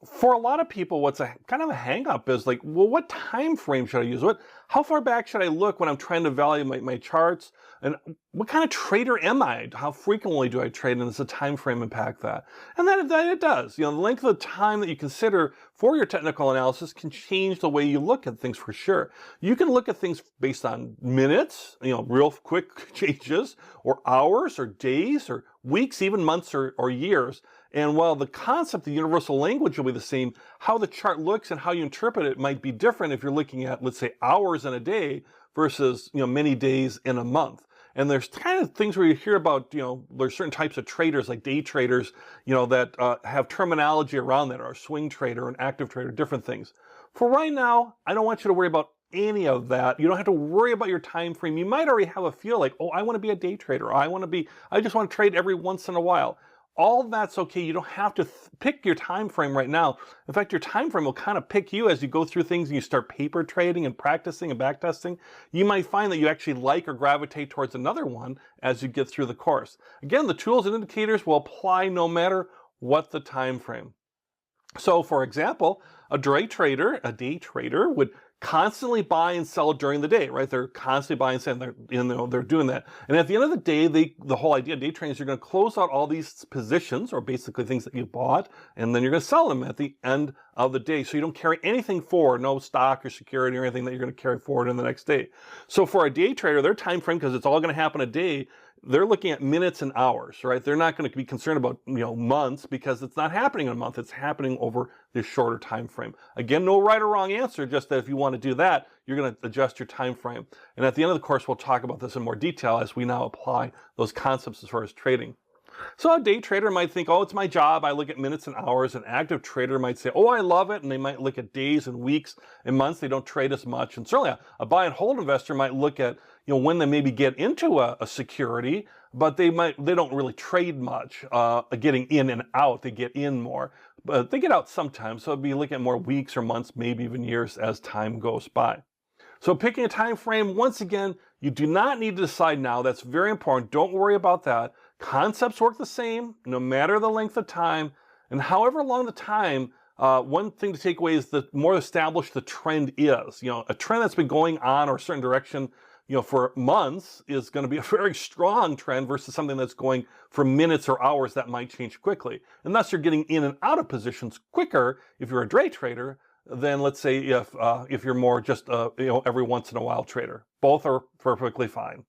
For a lot of people, what's a kind of a hang up is like, well, what time frame should I use? How far back should I look when I'm trying to value my charts? And what kind of trader am I? How frequently do I trade? And does the time frame impact that? And that it does. The length of the time that you consider for your technical analysis can change the way you look at things for sure. You can look at things based on minutes, real quick changes, or hours, or days, or weeks, even months or years. And while the concept, the universal language will be the same, how the chart looks and how you interpret it might be different if you're looking at, let's say, hours in a day versus, many days in a month. And there's kind of things where you hear about, there's certain types of traders like day traders, that have terminology around that, or a swing trader, an active trader, different things. For right now, I don't want you to worry about any of that. You don't have to worry about your time frame. You might already have a feel like, oh, I want to be a day trader. Or I just want to trade every once in a while. All that's okay. You don't have to pick your time frame right now. In fact, your time frame will kind of pick you as you go through things and you start paper trading and practicing and backtesting. You might find that you actually like or gravitate towards another one as you get through the course. Again, the tools and indicators will apply no matter what the time frame. So for example, a day trader would constantly buy and sell during the day, right? They're constantly buying and selling, they're doing that. And at the end of the day, the whole idea of day trading is you're going to close out all these positions, or basically things that you bought, and then you're going to sell them at the end of the day. So you don't carry anything forward, no stock or security or anything that you're going to carry forward in the next day. So for a day trader, their time frame, because it's all going to happen a day, they're looking at minutes and hours, right? They're not going to be concerned about, months, because it's not happening in a month. It's happening over this shorter time frame. Again, no right or wrong answer, just that if you want to do that, you're going to adjust your time frame. And at the end of the course, we'll talk about this in more detail as we now apply those concepts as far as trading. So a day trader might think, oh, it's my job. I look at minutes and hours. An active trader might say, oh, I love it. And they might look at days and weeks and months. They don't trade as much. And certainly a buy and hold investor might look at, when they maybe get into a security, but they don't really trade much, getting in and out. They get in more, but they get out sometimes. So it'd be looking at more weeks or months, maybe even years as time goes by. So picking a time frame, once again, you do not need to decide now. That's very important. Don't worry about that. Concepts work the same, no matter the length of time. And however long the time, one thing to take away is the more established the trend is. A trend that's been going on or a certain direction, for months is going to be a very strong trend versus something that's going for minutes or hours that might change quickly. And thus you're getting in and out of positions quicker if you're a day trader than, let's say, if you're more just every once in a while trader. Both are perfectly fine.